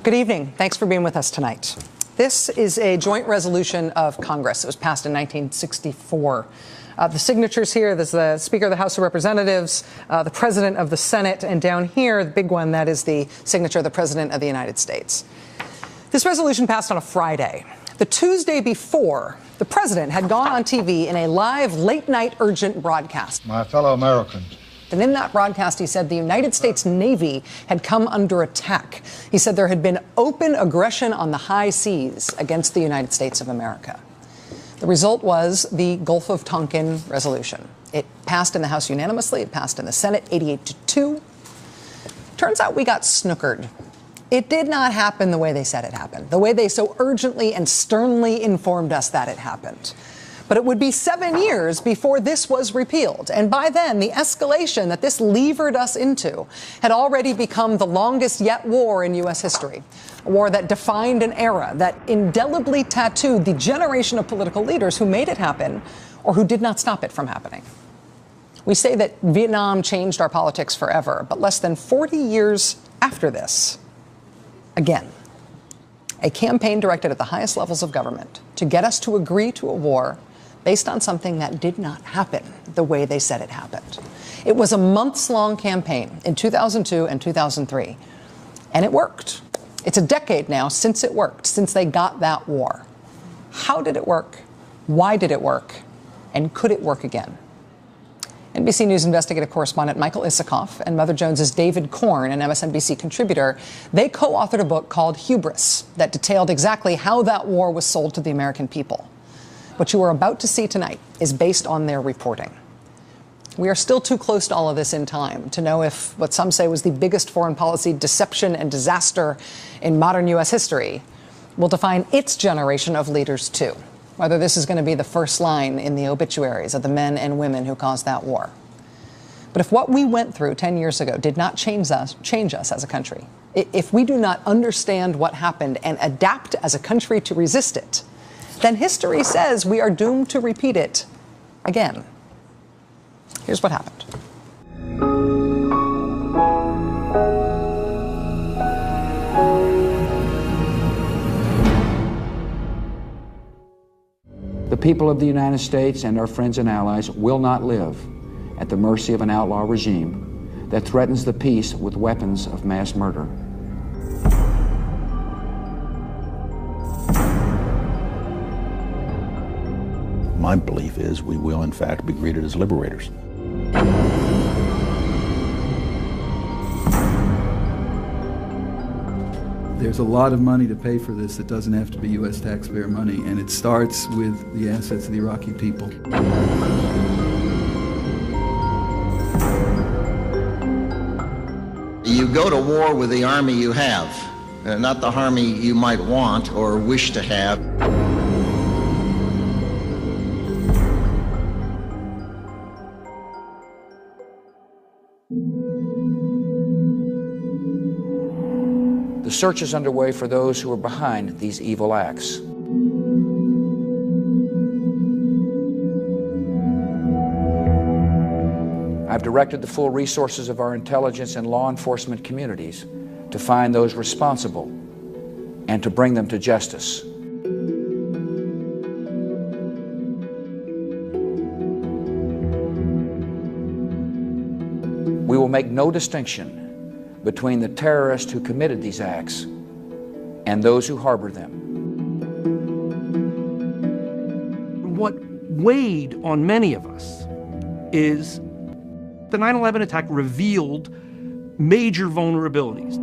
Good evening. Thanks for being with us tonight. This is a joint resolution of Congress. It was passed in 1964. The signatures here, there's the Speaker of the House of Representatives, the President of the Senate, and down here, the big one, that is the signature of the President of the United States. This resolution passed on a Friday. The Tuesday before, the President had gone on TV in a live late-night urgent broadcast. My fellow Americans. And in that broadcast, he said the United States Navy had come under attack. He said there had been open aggression on the high seas against the United States of America. The result was the Gulf of Tonkin resolution. It passed in the House unanimously. It passed in the Senate 88-2. Turns out we got snookered. It did not happen the way they said it happened, the way they so urgently and sternly informed us that it happened. But it would be 7 years before this was repealed. And by then, the escalation that this levered us into had already become the longest yet war in U.S. history. A war that defined an era, that indelibly tattooed the generation of political leaders who made it happen or who did not stop it from happening. We say that Vietnam changed our politics forever, but less than 40 years after this, again, a campaign directed at the highest levels of government to get us to agree to a war based on something that did not happen the way they said it happened. It was a months-long campaign in 2002 and 2003, and it worked. It's a decade now since it worked, since they got that war. How did it work? Why did it work? And could it work again? NBC News investigative correspondent Michael Isikoff and Mother Jones's David Korn, an MSNBC contributor, they co-authored a book called Hubris that detailed exactly how that war was sold to the American people. What you are about to see tonight is based on their reporting. We are still too close to all of this in time to know if what some say was the biggest foreign policy deception and disaster in modern U.S. history will define its generation of leaders too. Whether this is going to be the first line in the obituaries of the men and women who caused that war. But if what we went through 10 years ago did not change us as a country, if we do not understand what happened and adapt as a country to resist it, then history says we are doomed to repeat it again. Here's what happened. The people of the United States and our friends and allies will not live at the mercy of an outlaw regime that threatens the peace with weapons of mass murder. My belief is we will, in fact, be greeted as liberators. There's a lot of money to pay for this. It doesn't have to be U.S. taxpayer money, and it starts with the assets of the Iraqi people. You go to war with the army you have, not the army you might want or wish to have. The search is underway for those who are behind these evil acts. I've directed the full resources of our intelligence and law enforcement communities to find those responsible and to bring them to justice. We will make no distinction between the terrorists who committed these acts and those who harbor them. What weighed on many of us is the 9/11 attack revealed major vulnerabilities.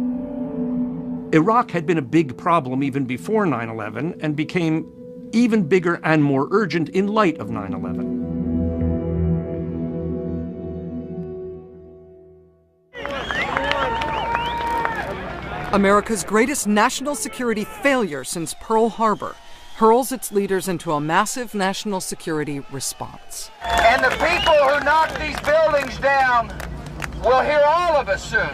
Iraq had been a big problem even before 9/11 and became even bigger and more urgent in light of 9/11. America's greatest national security failure since Pearl Harbor hurls its leaders into a massive national security response. And the people who knock these buildings down will hear all of us soon.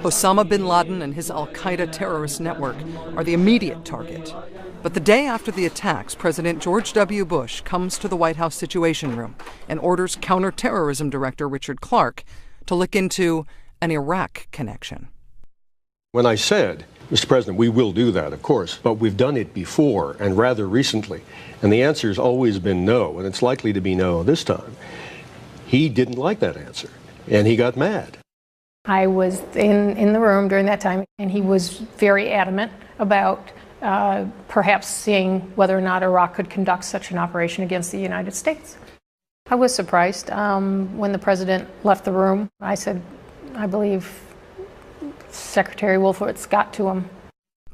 Osama bin Laden and his al-Qaeda terrorist network are the immediate target. But the day after the attacks, President George W. Bush comes to the White House Situation Room and orders counterterrorism director Richard Clarke to look into an Iraq connection. When I said, Mr. President, we will do that, of course, but we've done it before and rather recently, and the answer has always been no, and it's likely to be no this time, he didn't like that answer, and he got mad. I was in the room during that time, and he was very adamant about perhaps seeing whether or not Iraq could conduct such an operation against the United States. I was surprised when the president left the room. I said, I believe Secretary Wolfowitz got to him.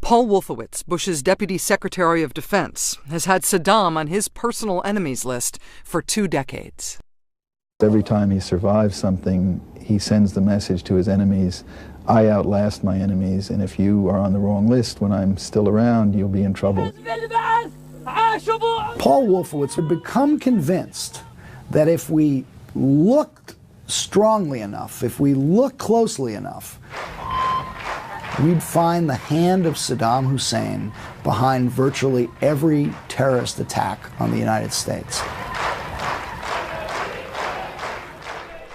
Paul Wolfowitz, Bush's Deputy Secretary of Defense, has had Saddam on his personal enemies list for 2 decades. Every time he survives something, he sends the message to his enemies, I outlast my enemies, and if you are on the wrong list when I'm still around, you'll be in trouble. Paul Wolfowitz had become convinced that if we looked strongly enough, if we looked closely enough, we'd find the hand of Saddam Hussein behind virtually every terrorist attack on the United States.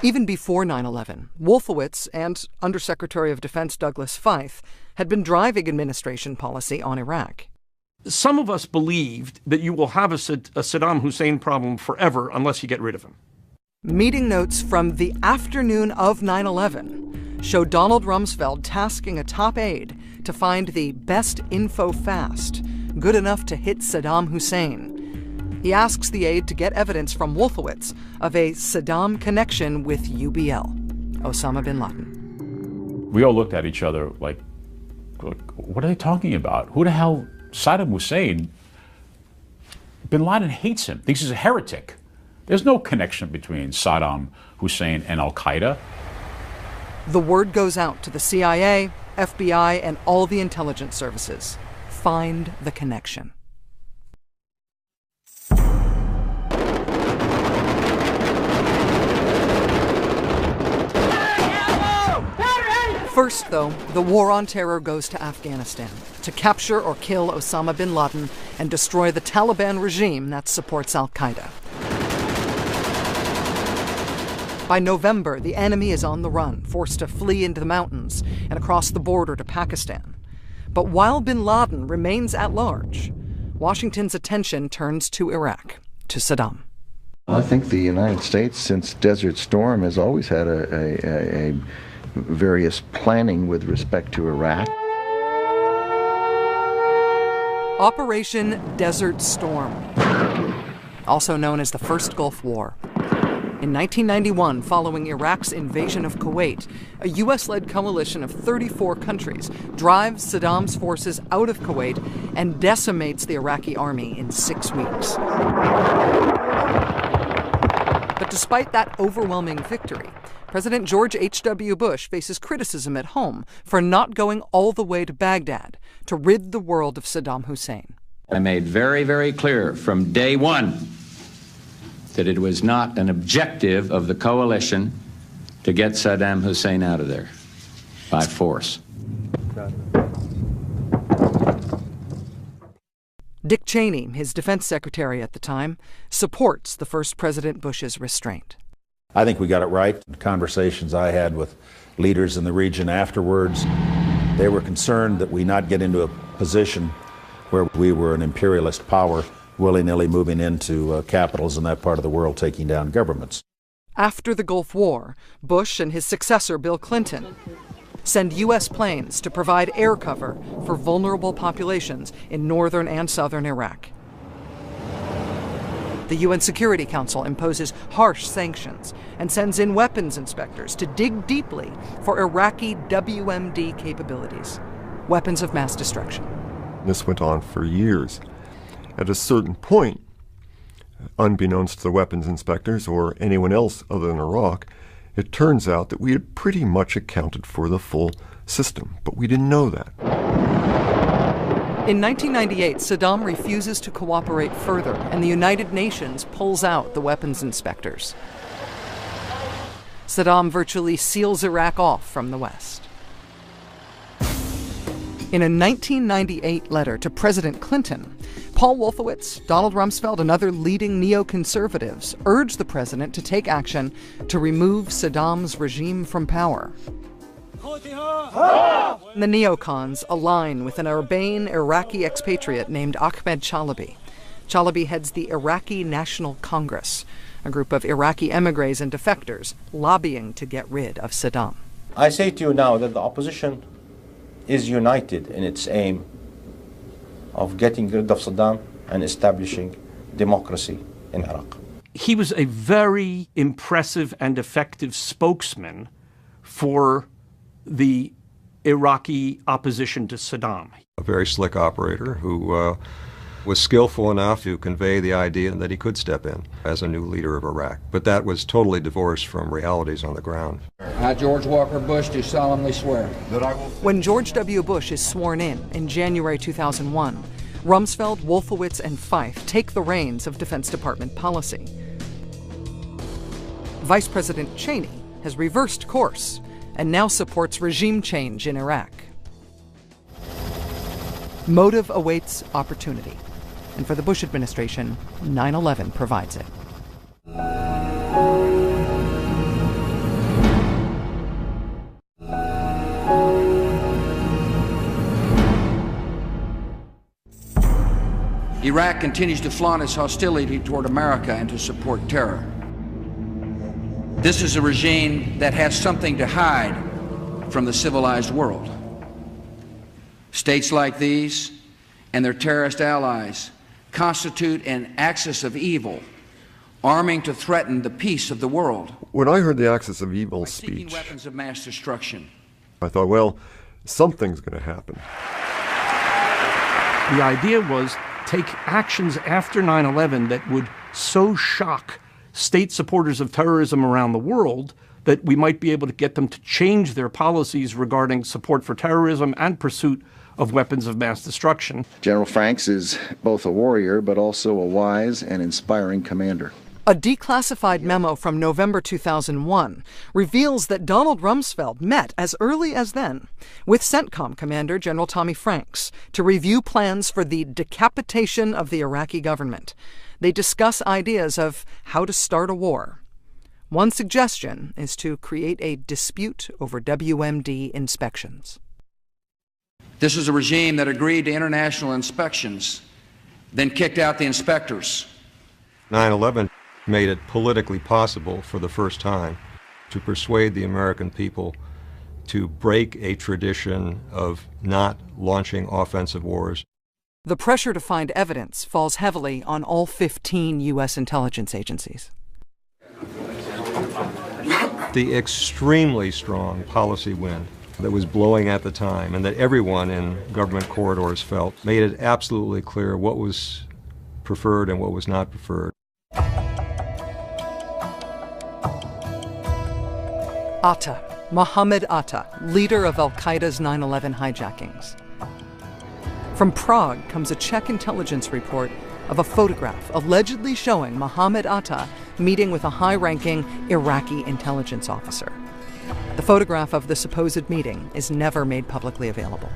Even before 9/11, Wolfowitz and Undersecretary of Defense Douglas Feith had been driving administration policy on Iraq. Some of us believed that you will have a Saddam Hussein problem forever unless you get rid of him. Meeting notes from the afternoon of 9/11 show Donald Rumsfeld tasking a top aide to find the best info fast, good enough to hit Saddam Hussein. He asks the aide to get evidence from Wolfowitz of a Saddam connection with UBL, Osama bin Laden. We all looked at each other like, what are they talking about? Who the hell, Saddam Hussein? Bin Laden hates him, thinks he's a heretic. There's no connection between Saddam Hussein and Al-Qaeda. The word goes out to the CIA, FBI, and all the intelligence services. Find the connection. First, though, the war on terror goes to Afghanistan to capture or kill Osama bin Laden and destroy the Taliban regime that supports al-Qaeda. By November, the enemy is on the run, forced to flee into the mountains and across the border to Pakistan. But while bin Laden remains at large, Washington's attention turns to Iraq, to Saddam. I think the United States, since Desert Storm, has always had a various planning with respect to Iraq. Operation Desert Storm, also known as the First Gulf War. In 1991, following Iraq's invasion of Kuwait, a U.S.-led coalition of 34 countries drives Saddam's forces out of Kuwait and decimates the Iraqi army in 6 weeks. But despite that overwhelming victory, President George H.W. Bush faces criticism at home for not going all the way to Baghdad to rid the world of Saddam Hussein. I made very, very clear from day one that it was not an objective of the coalition to get Saddam Hussein out of there by force. Dick Cheney, his defense secretary at the time, supports the first President Bush's restraint. I think we got it right. The conversations I had with leaders in the region afterwards, they were concerned that we not get into a position where we were an imperialist power willy-nilly moving into capitals in that part of the world, taking down governments. After the Gulf War, Bush and his successor, Bill Clinton, send U.S. planes to provide air cover for vulnerable populations in northern and southern Iraq. The UN Security Council imposes harsh sanctions and sends in weapons inspectors to dig deeply for Iraqi WMD capabilities, weapons of mass destruction. This went on for years. At a certain point, unbeknownst to the weapons inspectors or anyone else other than Iraq, it turns out that we had pretty much accounted for the full system, but we didn't know that. In 1998, Saddam refuses to cooperate further, and the United Nations pulls out the weapons inspectors. Saddam virtually seals Iraq off from the West. In a 1998 letter to President Clinton, Paul Wolfowitz, Donald Rumsfeld, and other leading neoconservatives urged the president to take action to remove Saddam's regime from power. The neocons align with an urbane Iraqi expatriate named Ahmed Chalabi. Chalabi heads the Iraqi National Congress, a group of Iraqi emigres and defectors lobbying to get rid of Saddam. I say to you now that the opposition is united in its aim of getting rid of Saddam and establishing democracy in Iraq. He was a very impressive and effective spokesman for the Iraqi opposition to Saddam. A very slick operator who was skillful enough to convey the idea that he could step in as a new leader of Iraq. But that was totally divorced from realities on the ground. I, George Walker Bush, do solemnly swear that I will... When George W. Bush is sworn in January 2001, Rumsfeld, Wolfowitz, and Fife take the reins of Defense Department policy. Vice President Cheney has reversed course and now supports regime change in Iraq. Motive awaits opportunity, and for the Bush administration, 9/11 provides it. Iraq continues to flaunt its hostility toward America and to support terror. This is a regime that has something to hide from the civilized world. States like these and their terrorist allies constitute an axis of evil, arming to threaten the peace of the world. When I heard the axis of evil speech, Weapons of mass destruction. I thought, well, something's going to happen. The idea was take actions after 9/11 that would so shock state supporters of terrorism around the world that we might be able to get them to change their policies regarding support for terrorism and pursuit of weapons of mass destruction. General Franks is both a warrior but also a wise and inspiring commander. A declassified memo from November 2001 reveals that Donald Rumsfeld met as early as then with CENTCOM Commander General Tommy Franks to review plans for the decapitation of the Iraqi government. They discuss ideas of how to start a war. One suggestion is to create a dispute over WMD inspections. This is a regime that agreed to international inspections, then kicked out the inspectors. 9/11 made it politically possible for the first time to persuade the American people to break a tradition of not launching offensive wars. The pressure to find evidence falls heavily on all 15 U.S. intelligence agencies. The extremely strong policy wind that was blowing at the time and that everyone in government corridors felt made it absolutely clear what was preferred and what was not preferred. Atta, Mohammed Atta, leader of al-Qaeda's 9/11 hijackings. From Prague comes a Czech intelligence report of a photograph allegedly showing Mohammed Atta meeting with a high-ranking Iraqi intelligence officer. The photograph of the supposed meeting is never made publicly available.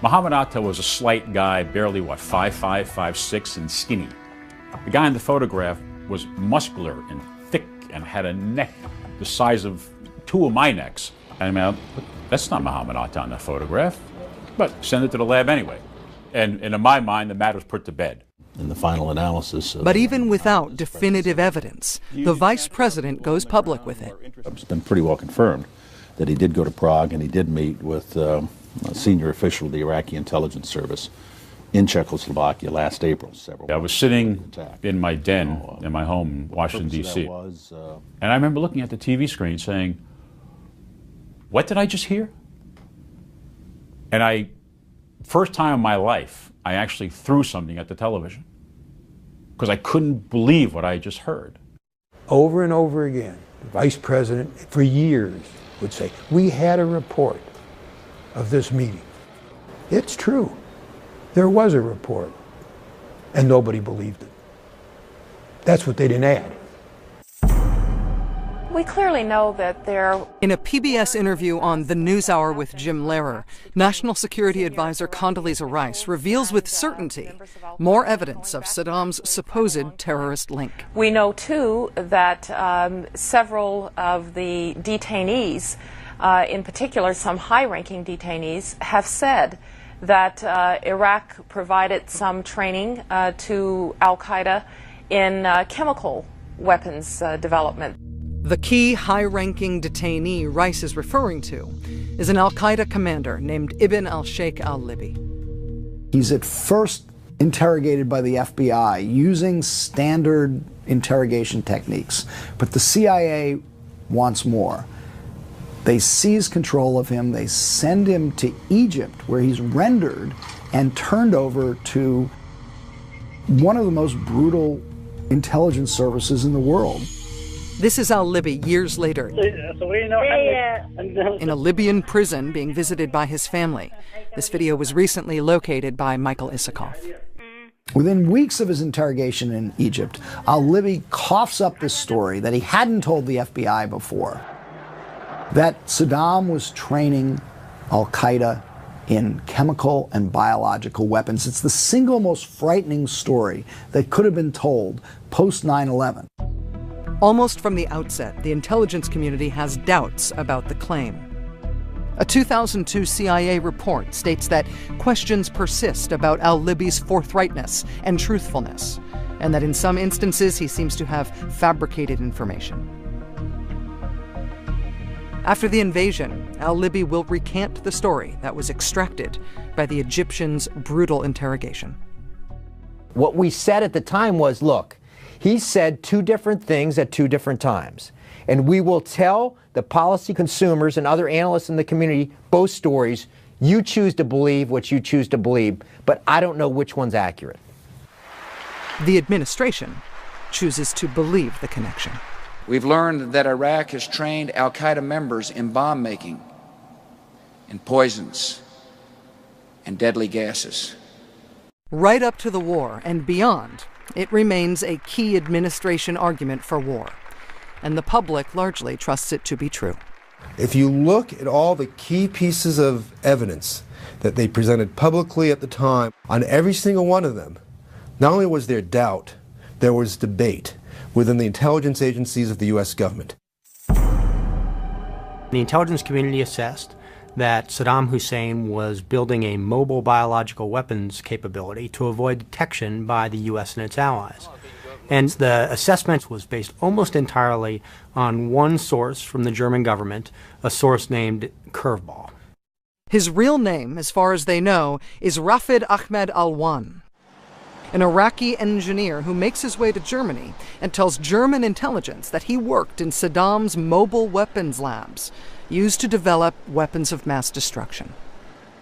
Mohammed Atta was a slight guy, barely, 5'5", 5'6", and skinny. The guy in the photograph was muscular and thick and had a neck the size of 2 of my necks. And I mean, that's not Mohammed Atta in the photograph, but send it to the lab anyway. And in my mind, the matter was put to bed. In the final analysis. But even without definitive evidence, the vice president goes public with it. It's been pretty well confirmed that he did go to Prague and he did meet with a senior official of the Iraqi intelligence service in Czechoslovakia last April. I was sitting in my den in my home in Washington, D.C. And I remember looking at the TV screen saying, what did I just hear? And first time in my life, I actually threw something at the television because I couldn't believe what I just heard. Over and over again, the vice president for years would say, we had a report of this meeting. It's true. There was a report, and nobody believed it. That's what they didn't add. We clearly know that there... In a PBS interview on The NewsHour with Jim Lehrer, National Security Advisor Condoleezza Rice reveals with certainty more evidence of Saddam's supposed terrorist link. We know, too, that several of the detainees in particular some high-ranking detainees, have said that Iraq provided some training to al-Qaeda in chemical weapons development. The key high-ranking detainee Rice is referring to is an al-Qaeda commander named Ibn al-Sheikh al-Libi. He's at first interrogated by the FBI using standard interrogation techniques, but the CIA wants more. They seize control of him, they send him to Egypt, where he's rendered and turned over to one of the most brutal intelligence services in the world. This is al-Libi years later, in a Libyan prison being visited by his family. This video was recently located by Michael Isikoff. Within weeks of his interrogation in Egypt, al-Libi coughs up this story that he hadn't told the FBI before, that Saddam was training al-Qaeda in chemical and biological weapons. It's the single most frightening story that could have been told post 9/11. Almost from the outset, the intelligence community has doubts about the claim. A 2002 CIA report states that questions persist about al-Libi's forthrightness and truthfulness, and that in some instances he seems to have fabricated information. After the invasion, al-Libi will recant the story that was extracted by the Egyptians' brutal interrogation. What we said at the time was, look, he said two different things at two different times. And we will tell the policy consumers and other analysts in the community both stories. You choose to believe what you choose to believe, but I don't know which one's accurate. The administration chooses to believe the connection. We've learned that Iraq has trained al-Qaeda members in bomb making, in poisons, and deadly gases. Right up to the war and beyond, it remains a key administration argument for war, and the public largely trusts it to be true. If you look at all the key pieces of evidence that they presented publicly at the time, on every single one of them, not only was there doubt, there was debate within the intelligence agencies of the U.S. government. The intelligence community assessed that Saddam Hussein was building a mobile biological weapons capability to avoid detection by the U.S. and its allies. And the assessment was based almost entirely on one source from the German government, a source named Curveball. His real name, as far as they know, is Rafid Ahmed Alwan, an Iraqi engineer who makes his way to Germany and tells German intelligence that he worked in Saddam's mobile weapons labs, used to develop weapons of mass destruction.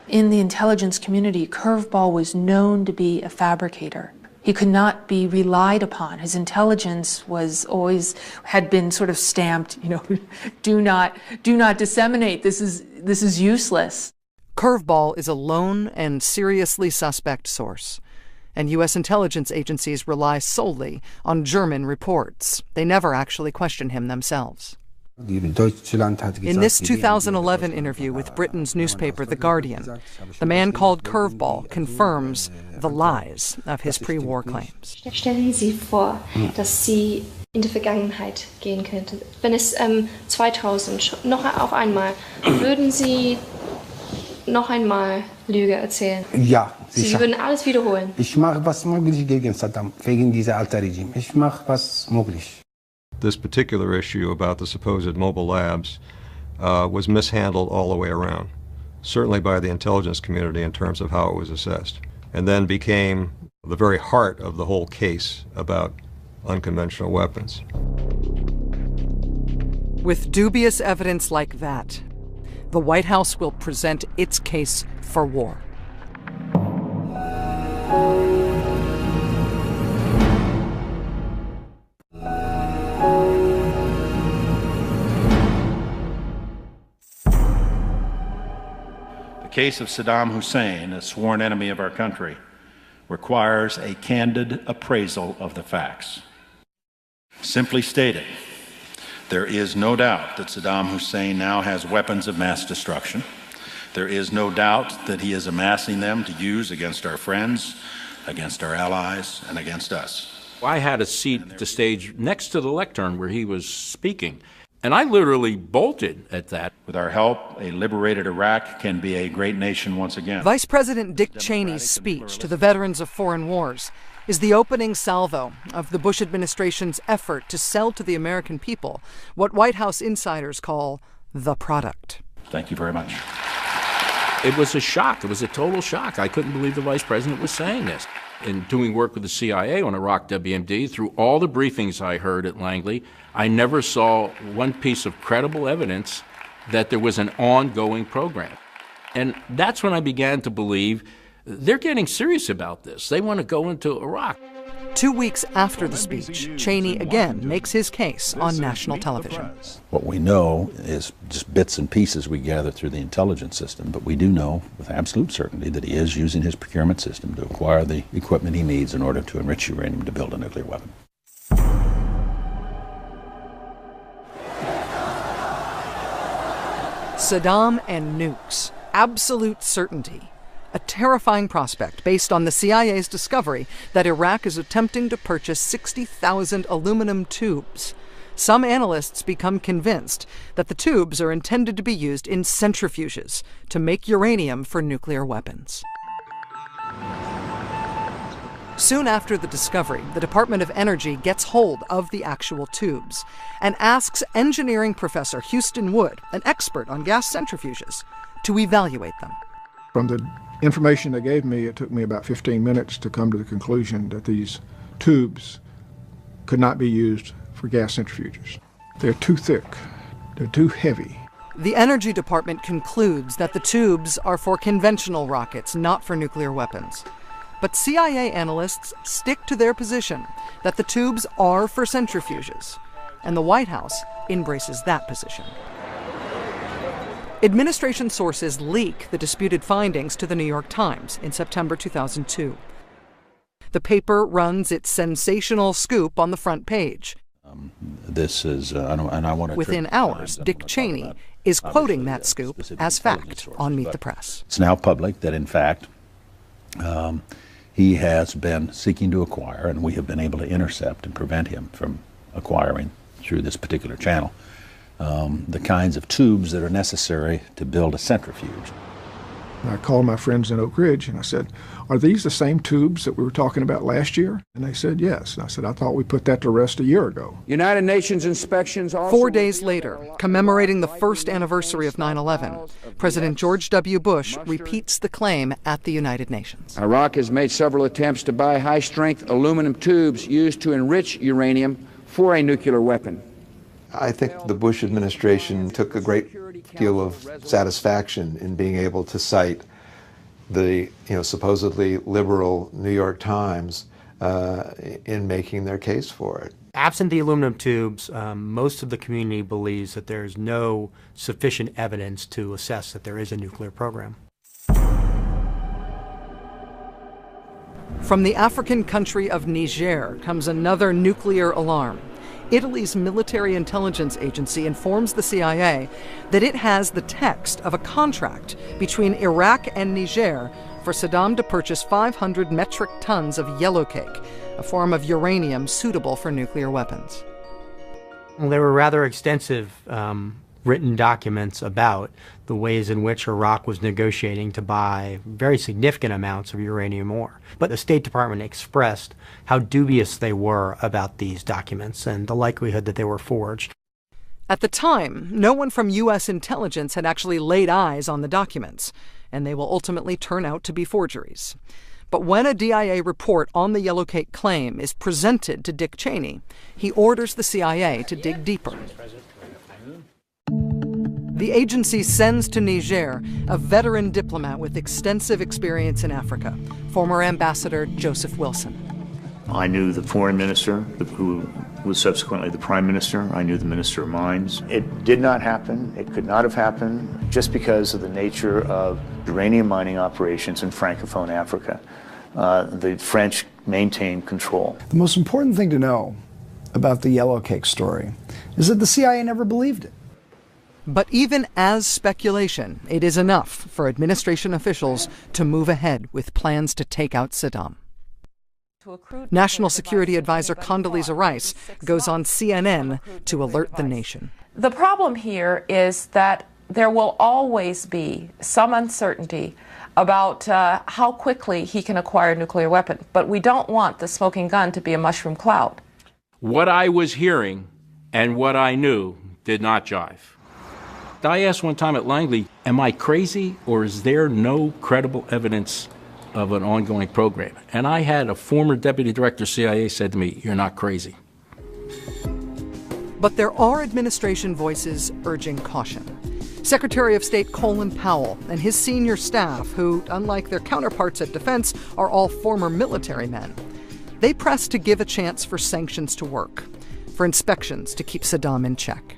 In the intelligence community, Curveball was known to be a fabricator. He could not be relied upon. His intelligence was always, had been sort of stamped, do not disseminate. This is useless. Curveball is a lone and seriously suspect source, and U.S. intelligence agencies rely solely on German reports. They never actually question him themselves. In this 2011 interview with Britain's newspaper The Guardian, the man called Curveball confirms the lies of his pre-war claims. Stellen Sie vor, dass Sie in die Vergangenheit gehen könnten. Wenn es 2000 noch auf einmal, würden Sie noch einmal Lüge erzählen? Ja, Sie würden alles wiederholen. Ich mache was möglich gegen Saddam, wegen dieser alten Regime. Ich mache was möglich. This particular issue about the supposed mobile labs was mishandled all the way around, certainly by the intelligence community in terms of how it was assessed, and then became the very heart of the whole case about unconventional weapons. With dubious evidence like that, the White House will present its case for war. The case of Saddam Hussein, a sworn enemy of our country, requires a candid appraisal of the facts. Simply stated, there is no doubt that Saddam Hussein now has weapons of mass destruction. There is no doubt that he is amassing them to use against our friends, against our allies, and against us. I had a seat at the stage next to the lectern where he was speaking. And I literally bolted at that. With our help, a liberated Iraq can be a great nation once again. Vice President Dick Cheney's speech to the veterans of foreign wars is the opening salvo of the Bush administration's effort to sell to the American people what White House insiders call the product. Thank you very much. It was a shock. It was a total shock. I couldn't believe the vice president was saying this. In doing work with the CIA on Iraq WMD, through all the briefings I heard at Langley, I never saw one piece of credible evidence that there was an ongoing program. And that's when I began to believe they're getting serious about this. They want to go into Iraq. 2 weeks after the speech, Cheney again makes his case on national television. What we know is just bits and pieces we gather through the intelligence system, but we do know with absolute certainty that he is using his procurement system to acquire the equipment he needs in order to enrich uranium to build a nuclear weapon. Saddam and nukes. Absolute certainty. A terrifying prospect based on the CIA's discovery that Iraq is attempting to purchase 60,000 aluminum tubes. Some analysts become convinced that the tubes are intended to be used in centrifuges to make uranium for nuclear weapons. Soon after the discovery, the Department of Energy gets hold of the actual tubes and asks engineering professor Houston Wood, an expert on gas centrifuges, to evaluate them. From the information they gave me, it took me about 15 minutes to come to the conclusion that these tubes could not be used for gas centrifuges. They're too thick, they're too heavy. The Energy Department concludes that the tubes are for conventional rockets, not for nuclear weapons. But CIA analysts stick to their position that the tubes are for centrifuges, and the White House embraces that position. Administration sources leak the disputed findings to the New York Times in September 2002. The paper runs its sensational scoop on the front page. This is, and I want to. Within hours, Dick Cheney is quoting that scoop as fact on Meet the Press. It's now public that, in fact, he has been seeking to acquire, and we have been able to intercept and prevent him from acquiring through this particular channel, the kinds of tubes that are necessary to build a centrifuge. I called my friends in Oak Ridge and I said, "Are these the same tubes that we were talking about last year?" And they said yes. And I said, "I thought we put that to rest a year ago." United Nations inspections also... 4 days later, commemorating the first anniversary of 9/11, President George W. Bush repeats the claim at the United Nations. Iraq has made several attempts to buy high-strength aluminum tubes used to enrich uranium for a nuclear weapon. I think the Bush administration took a great deal of satisfaction in being able to cite the supposedly liberal New York Times in making their case for it. Absent the aluminum tubes, most of the community believes that there is no sufficient evidence to assess that there is a nuclear program. From the African country of Niger comes another nuclear alarm. Italy's military intelligence agency informs the CIA that it has the text of a contract between Iraq and Niger for Saddam to purchase 500 metric tons of yellowcake, a form of uranium suitable for nuclear weapons. Well, there were rather extensive written documents about the ways in which Iraq was negotiating to buy very significant amounts of uranium ore. But the State Department expressed how dubious they were about these documents and the likelihood that they were forged. At the time, no one from U.S. intelligence had actually laid eyes on the documents, and they will ultimately turn out to be forgeries. But when a DIA report on the yellowcake claim is presented to Dick Cheney, he orders the CIA to dig deeper. The agency sends to Niger a veteran diplomat with extensive experience in Africa, former Ambassador Joseph Wilson. I knew the foreign minister, who was subsequently the prime minister. I knew the minister of mines. It did not happen. It could not have happened just because of the nature of uranium mining operations in Francophone Africa. The French maintained control. The most important thing to know about the yellowcake story is that the CIA never believed it. But even as speculation, it is enough for administration officials to move ahead with plans to take out Saddam. National Security Advisor Condoleezza Rice goes on CNN to alert the nation. The problem here is that there will always be some uncertainty about how quickly he can acquire a nuclear weapon, but we don't want the smoking gun to be a mushroom cloud. What I was hearing and what I knew did not jive. I asked one time at Langley, am I crazy or is there no credible evidence of an ongoing program? And I had a former deputy director of CIA said to me, you're not crazy. But there are administration voices urging caution. Secretary of State Colin Powell and his senior staff, who, unlike their counterparts at Defense, are all former military men, they press to give a chance for sanctions to work, for inspections to keep Saddam in check.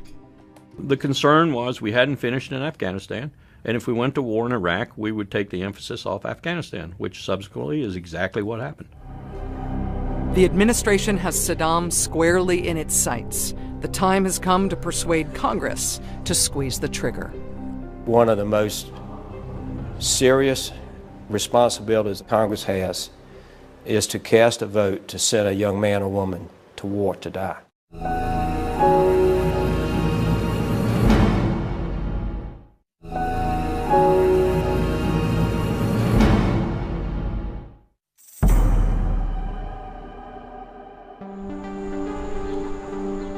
The concern was we hadn't finished in Afghanistan, and if we went to war in Iraq, we would take the emphasis off Afghanistan, which subsequently is exactly what happened. The administration has Saddam squarely in its sights. The time has come to persuade Congress to squeeze the trigger. One of the most serious responsibilities Congress has is to cast a vote to send a young man or woman to war to die.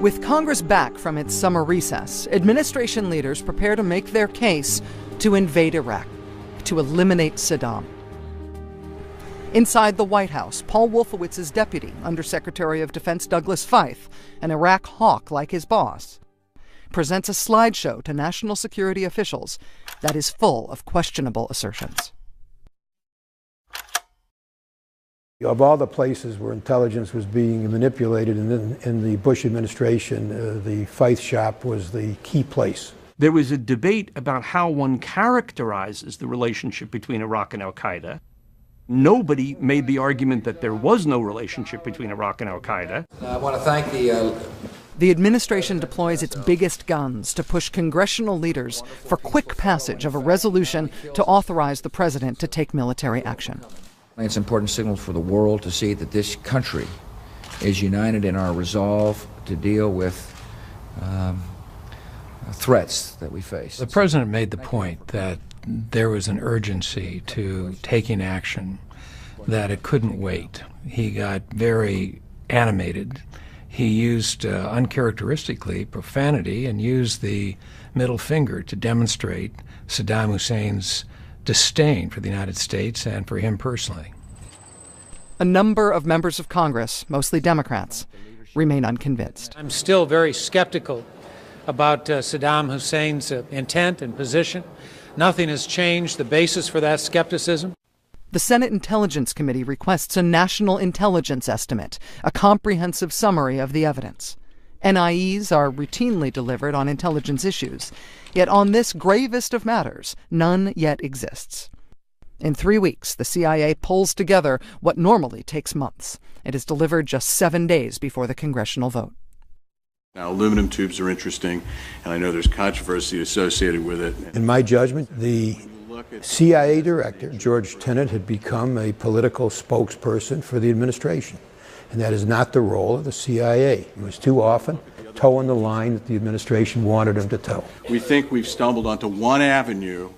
With Congress back from its summer recess, administration leaders prepare to make their case to invade Iraq, to eliminate Saddam. Inside the White House, Paul Wolfowitz's deputy, Undersecretary of Defense Douglas Feith, an Iraq hawk like his boss, presents a slideshow to national security officials that is full of questionable assertions. Of all the places where intelligence was being manipulated in the Bush administration, the Feith shop was the key place. There was a debate about how one characterizes the relationship between Iraq and al-Qaeda. Nobody made the argument that there was no relationship between Iraq and al-Qaeda. I want to thank The administration deploys its biggest guns to push congressional leaders for quick passage of a resolution to authorize the president to take military action. It's an important signal for the world to see that this country is united in our resolve to deal with threats that we face. The president made the point that there was an urgency to taking action, that it couldn't wait. He got very animated. He used uncharacteristically profanity and used the middle finger to demonstrate Saddam Hussein's disdain for the United States and for him personally. A number of members of Congress, mostly Democrats, remain unconvinced. I'm still very skeptical about Saddam Hussein's intent and position. Nothing has changed the basis for that skepticism. The Senate Intelligence Committee requests a national intelligence estimate, a comprehensive summary of the evidence. NIEs are routinely delivered on intelligence issues, yet on this gravest of matters, none yet exists. In 3 weeks, the CIA pulls together what normally takes months. It is delivered just 7 days before the congressional vote. Now, aluminum tubes are interesting, and I know there's controversy associated with it. In my judgment, the CIA director, George Tenet, had become a political spokesperson for the administration. And that is not the role of the CIA. It was too often toeing the line that the administration wanted him to toe. We think we've stumbled onto one avenue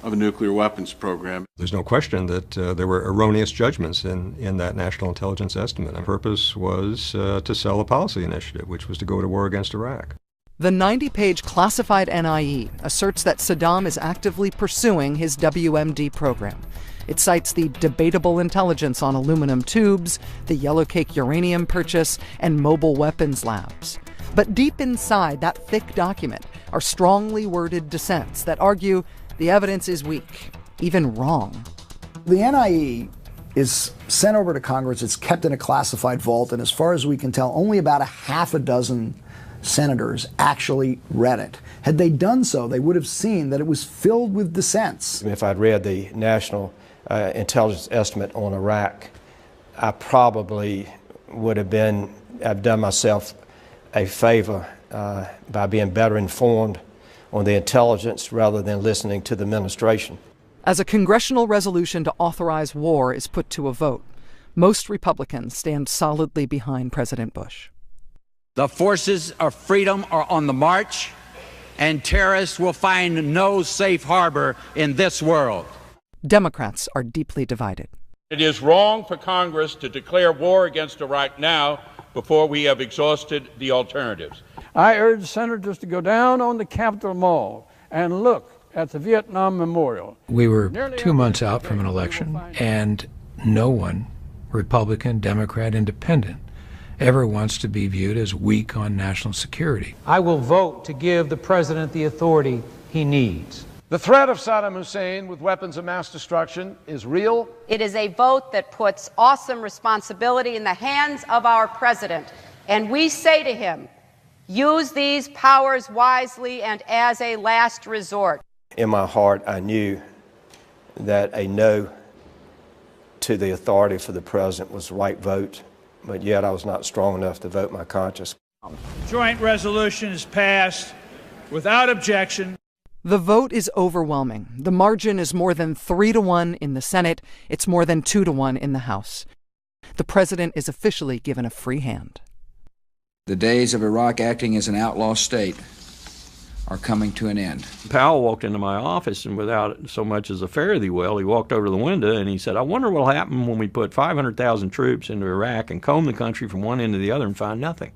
of a nuclear weapons program. There's no question that there were erroneous judgments in that national intelligence estimate. The purpose was to sell a policy initiative, which was to go to war against Iraq. The 90-page classified NIE asserts that Saddam is actively pursuing his WMD program. It cites the debatable intelligence on aluminum tubes, the yellowcake uranium purchase, and mobile weapons labs. But deep inside that thick document are strongly worded dissents that argue the evidence is weak, even wrong. The NIE is sent over to Congress. It's kept in a classified vault, and as far as we can tell, only about a half a dozen senators actually read it. Had they done so, they would have seen that it was filled with dissents. If I'd read the national intelligence estimate on Iraq, I probably would have I've done myself a favor by being better informed on the intelligence rather than listening to the administration. As a congressional resolution to authorize war is put to a vote, most Republicans stand solidly behind President Bush. The forces of freedom are on the march, and terrorists will find no safe harbor in this world. Democrats are deeply divided. It is wrong for Congress to declare war against Iraq now before we have exhausted the alternatives. I urge senators to go down on the Capitol Mall and look at the Vietnam Memorial. We were 2 months out from an election, and no one, Republican, Democrat, Independent, ever wants to be viewed as weak on national security. I will vote to give the president the authority he needs. The threat of Saddam Hussein with weapons of mass destruction is real. It is a vote that puts awesome responsibility in the hands of our president. And we say to him, use these powers wisely and as a last resort. In my heart, I knew that a no to the authority for the president was the right vote, but yet I was not strong enough to vote my conscience. Joint resolution is passed without objection. The vote is overwhelming. The margin is more than 3-1 in the Senate. It's more than 2-1 in the House. The president is officially given a free hand. The days of Iraq acting as an outlaw state are coming to an end. Powell walked into my office, and without so much as a fare-thee-well, he walked over to the window and he said, I wonder what will happen when we put 500,000 troops into Iraq and comb the country from one end to the other and find nothing.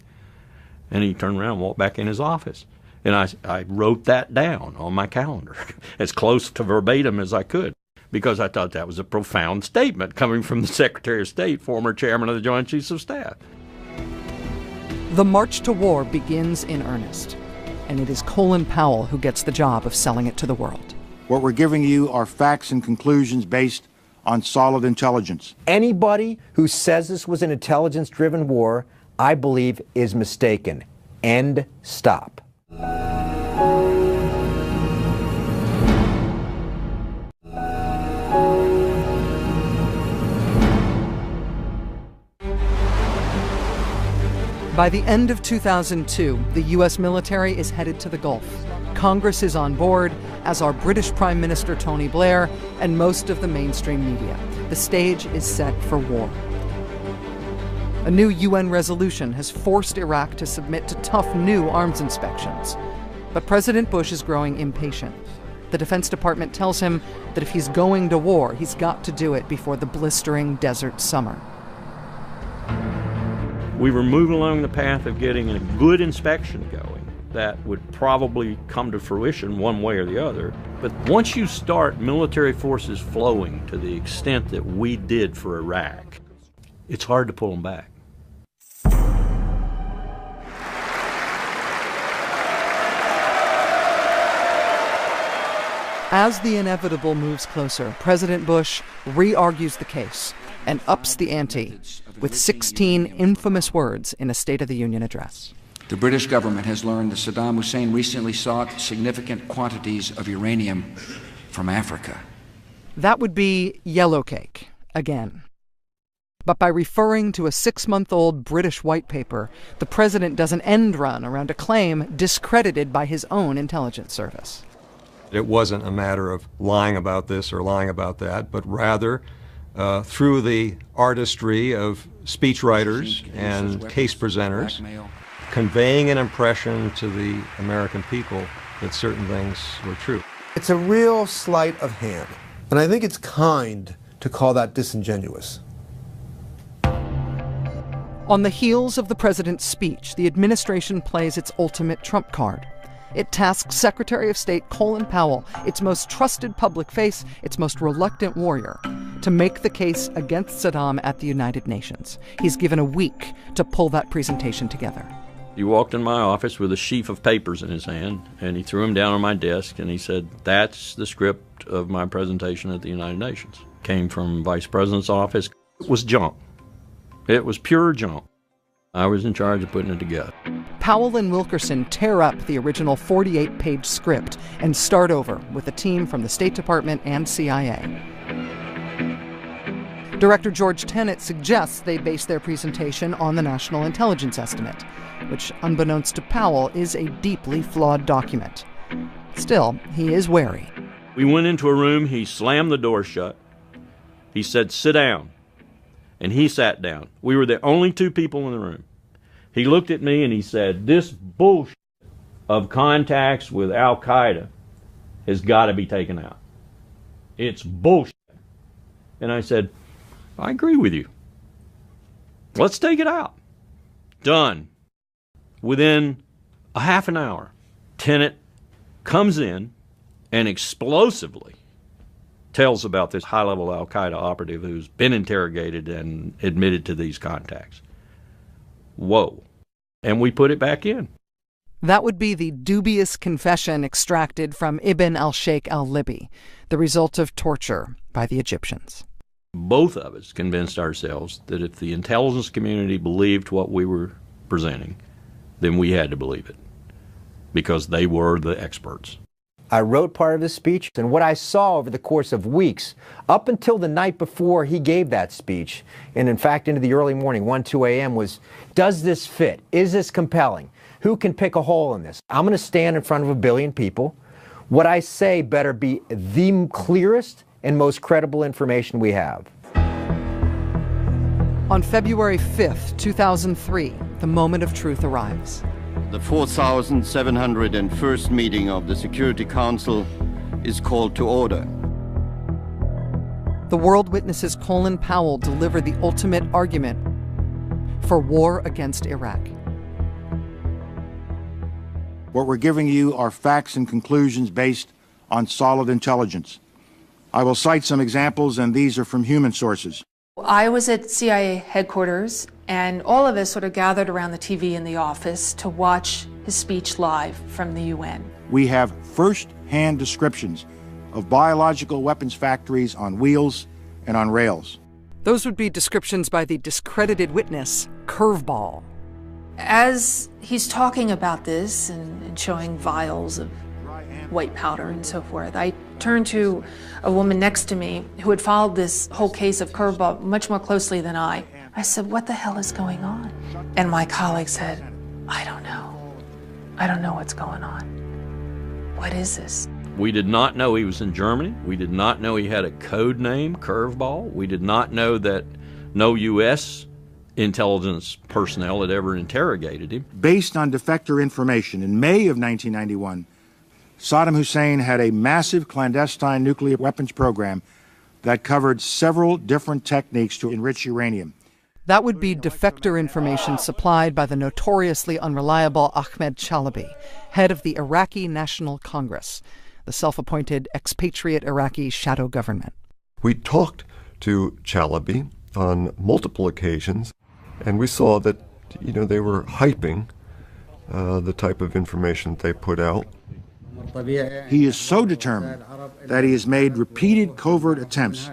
And he turned around and walked back in his office. And I wrote that down on my calendar, as close to verbatim as I could, because I thought that was a profound statement coming from the Secretary of State, former chairman of the Joint Chiefs of Staff. The march to war begins in earnest, and it is Colin Powell who gets the job of selling it to the world. What we're giving you are facts and conclusions based on solid intelligence. Anybody who says this was an intelligence-driven war, I believe, is mistaken. End stop. By the end of 2002, the U.S. military is headed to the Gulf. Congress is on board, as are British Prime Minister Tony Blair and most of the mainstream media. The stage is set for war. A new UN resolution has forced Iraq to submit to tough new arms inspections. But President Bush is growing impatient. The Defense Department tells him that if he's going to war, he's got to do it before the blistering desert summer. We were moving along the path of getting a good inspection going that would probably come to fruition one way or the other. But once you start military forces flowing to the extent that we did for Iraq, it's hard to pull them back. As the inevitable moves closer, President Bush re-argues the case and ups the ante with 16 infamous words in a State of the Union address. The British government has learned that Saddam Hussein recently sought significant quantities of uranium from Africa. That would be yellow cake, again. But by referring to a 6-month-old British white paper, the president does an end run around a claim discredited by his own intelligence service. It wasn't a matter of lying about this or lying about that, but rather through the artistry of speechwriters and case presenters, conveying an impression to the American people that certain things were true. It's a real sleight of hand, and I think it's kind to call that disingenuous. On the heels of the president's speech, the administration plays its ultimate trump card. It tasks Secretary of State Colin Powell, its most trusted public face, its most reluctant warrior, to make the case against Saddam at the United Nations. He's given a week to pull that presentation together. He walked in my office with a sheaf of papers in his hand, and he threw them down on my desk, and he said, that's the script of my presentation at the United Nations. Came from Vice President's office. It was junk. It was pure junk. I was in charge of putting it together. Powell and Wilkerson tear up the original 48-page script and start over with a team from the State Department and CIA. Director George Tenet suggests they base their presentation on the National Intelligence Estimate, which, unbeknownst to Powell, is a deeply flawed document. Still, he is wary. We went into a room, he slammed the door shut. He said, sit down. And he sat down. We were the only two people in the room. He looked at me and he said, "This bullshit of contacts with Al-Qaeda has got to be taken out. It's bullshit." And I said, "I agree with you. Let's take it out." Done. Within a half an hour, Tenet comes in and explosively tells about this high-level Al-Qaeda operative who's been interrogated and admitted to these contacts. Whoa. And we put it back in. That would be the dubious confession extracted from Ibn al-Sheikh al-Libi, the result of torture by the Egyptians. Both of us convinced ourselves that if the intelligence community believed what we were presenting, then we had to believe it, because they were the experts. I wrote part of his speech, and what I saw over the course of weeks, up until the night before he gave that speech, and in fact into the early morning, 1, 2 a.m., was, does this fit? Is this compelling? Who can pick a hole in this? I'm going to stand in front of 1 billion people. What I say better be the clearest and most credible information we have. On February 5th, 2003, the moment of truth arrives. The 4,701st meeting of the Security Council is called to order. The world witnesses Colin Powell deliver the ultimate argument for war against Iraq. What we're giving you are facts and conclusions based on solid intelligence. I will cite some examples, and these are from human sources. I was at CIA headquarters, and all of us sort of gathered around the TV in the office to watch his speech live from the UN. We have first-hand descriptions of biological weapons factories on wheels and on rails. Those would be descriptions by the discredited witness, Curveball. As he's talking about this and showing vials of white powder and so forth, I turned to a woman next to me who had followed this whole case of Curveball much more closely than I. I said, "What the hell is going on?" And my colleague said, "I don't know. I don't know what's going on. What is this?" We did not know he was in Germany. We did not know he had a code name, Curveball. We did not know that no U.S. intelligence personnel had ever interrogated him. Based on defector information, in May of 1991, Saddam Hussein had a massive clandestine nuclear weapons program that covered several different techniques to enrich uranium. That would be defector information supplied by the notoriously unreliable Ahmed Chalabi, head of the Iraqi National Congress, the self-appointed expatriate Iraqi shadow government. We talked to Chalabi on multiple occasions, and we saw that, they were hyping the type of information that they put out. He is so determined that he has made repeated covert attempts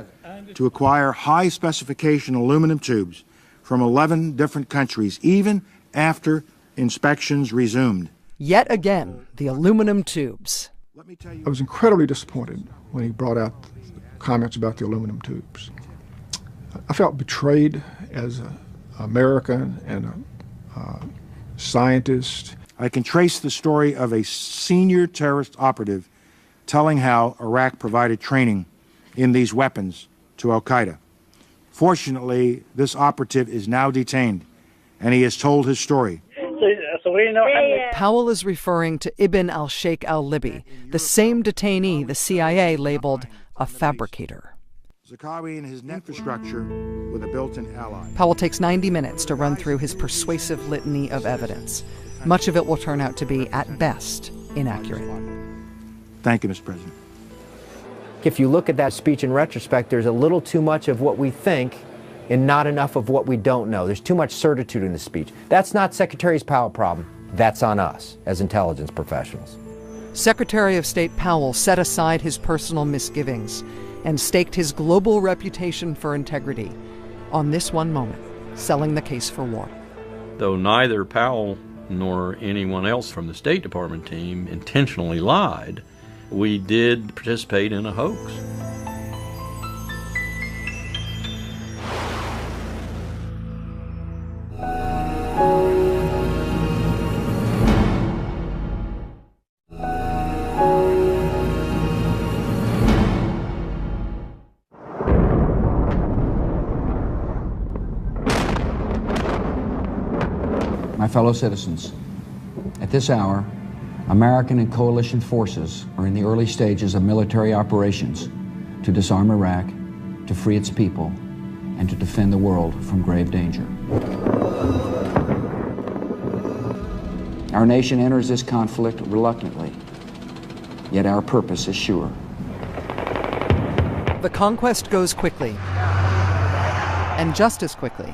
to acquire high-specification aluminum tubes from 11 different countries, even after inspections resumed. Yet again, the aluminum tubes. I was incredibly disappointed when he brought out comments about the aluminum tubes. I felt betrayed as an American and a scientist. I can trace the story of a senior terrorist operative telling how Iraq provided training in these weapons to al-Qaeda. Fortunately, this operative is now detained, and he has told his story. Powell is referring to Ibn al-Sheikh al-Libi, the same detainee the CIA labeled a fabricator. Zakawi and his infrastructure with a built-in ally. Powell takes 90 minutes to run through his persuasive litany of evidence. Much of it will turn out to be, at best, inaccurate. Thank you, Mr. President. If you look at that speech in retrospect, there's a little too much of what we think and not enough of what we don't know. There's too much certitude in the speech. That's not Secretary Powell's problem. That's on us as intelligence professionals. Secretary of State Powell set aside his personal misgivings and staked his global reputation for integrity on this one moment, selling the case for war. Though neither Powell nor anyone else from the State Department team intentionally lied, we did participate in a hoax. My fellow citizens, at this hour, American and coalition forces are in the early stages of military operations to disarm Iraq, to free its people, and to defend the world from grave danger. Our nation enters this conflict reluctantly, yet our purpose is sure. The conquest goes quickly. And just as quickly,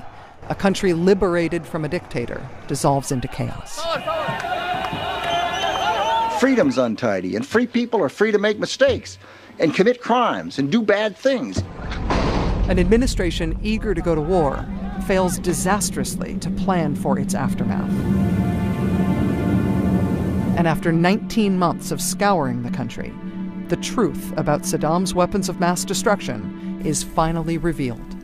a country liberated from a dictator dissolves into chaos. Freedom's untidy, and free people are free to make mistakes and commit crimes and do bad things. An administration eager to go to war fails disastrously to plan for its aftermath. And after 19 months of scouring the country, the truth about Saddam's weapons of mass destruction is finally revealed.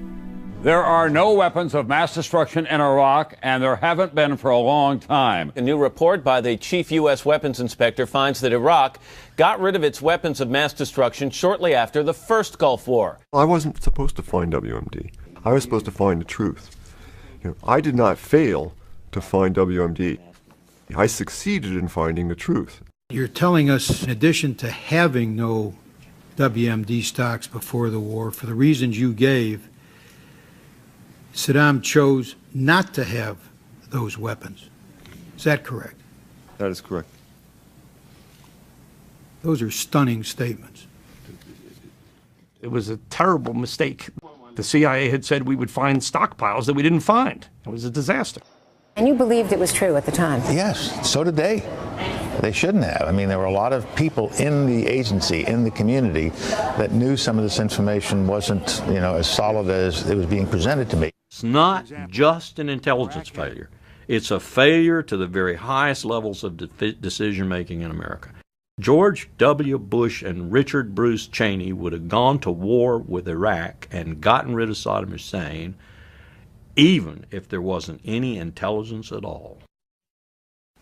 There are no weapons of mass destruction in Iraq, and there haven't been for a long time. A new report by the chief U.S. weapons inspector finds that Iraq got rid of its weapons of mass destruction shortly after the first Gulf War. I wasn't supposed to find WMD. I was supposed to find the truth. I did not fail to find WMD. I succeeded in finding the truth. You're telling us, in addition to having no WMD stocks before the war, for the reasons you gave, Saddam chose not to have those weapons. Is that correct? That is correct. Those are stunning statements. It was a terrible mistake. The CIA had said we would find stockpiles that we didn't find. It was a disaster. And you believed it was true at the time? Yes, so did they. They shouldn't have. I mean, there were a lot of people in the agency, in the community, that knew some of this information wasn't, as solid as it was being presented to me. It's not just an intelligence failure. It's a failure to the very highest levels of decision-making in America. George W. Bush and Richard Bruce Cheney would have gone to war with Iraq and gotten rid of Saddam Hussein, even if there wasn't any intelligence at all.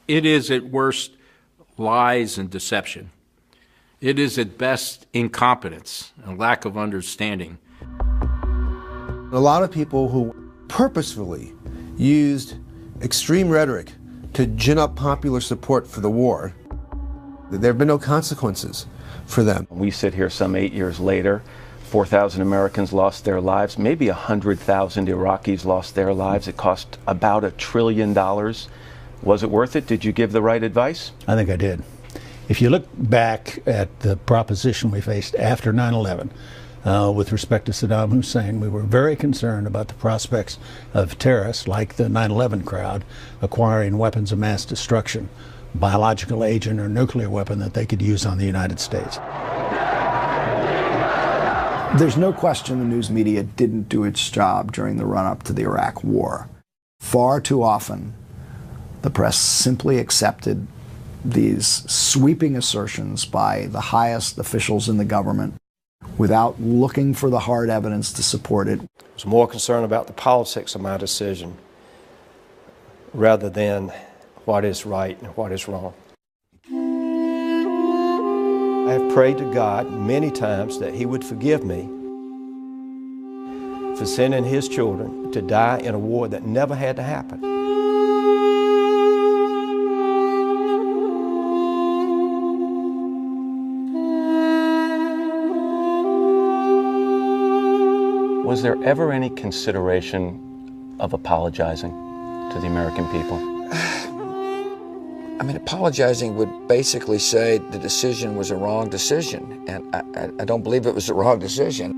It is at worst lies and deception. It is at best incompetence and lack of understanding. A lot of people who purposefully used extreme rhetoric to gin up popular support for the war, there have been no consequences for them. We sit here some 8 years later, 4,000 Americans lost their lives, maybe 100,000 Iraqis lost their lives. It cost about $1 trillion. Was it worth it? Did you give the right advice? I think I did. If you look back at the proposition we faced after 9/11, with respect to Saddam Hussein, we were very concerned about the prospects of terrorists like the 9/11 crowd acquiring weapons of mass destruction, biological agent or nuclear weapon that they could use on the United States. There's no question the news media didn't do its job during the run-up to the Iraq War. Far too often, the press simply accepted these sweeping assertions by the highest officials in the government without looking for the hard evidence to support it. I was more concerned about the politics of my decision rather than what is right and what is wrong. I have prayed to God many times that He would forgive me for sending His children to die in a war that never had to happen. Was there ever any consideration of apologizing to the American people? I mean, apologizing would basically say the decision was a wrong decision, and I don't believe it was a wrong decision.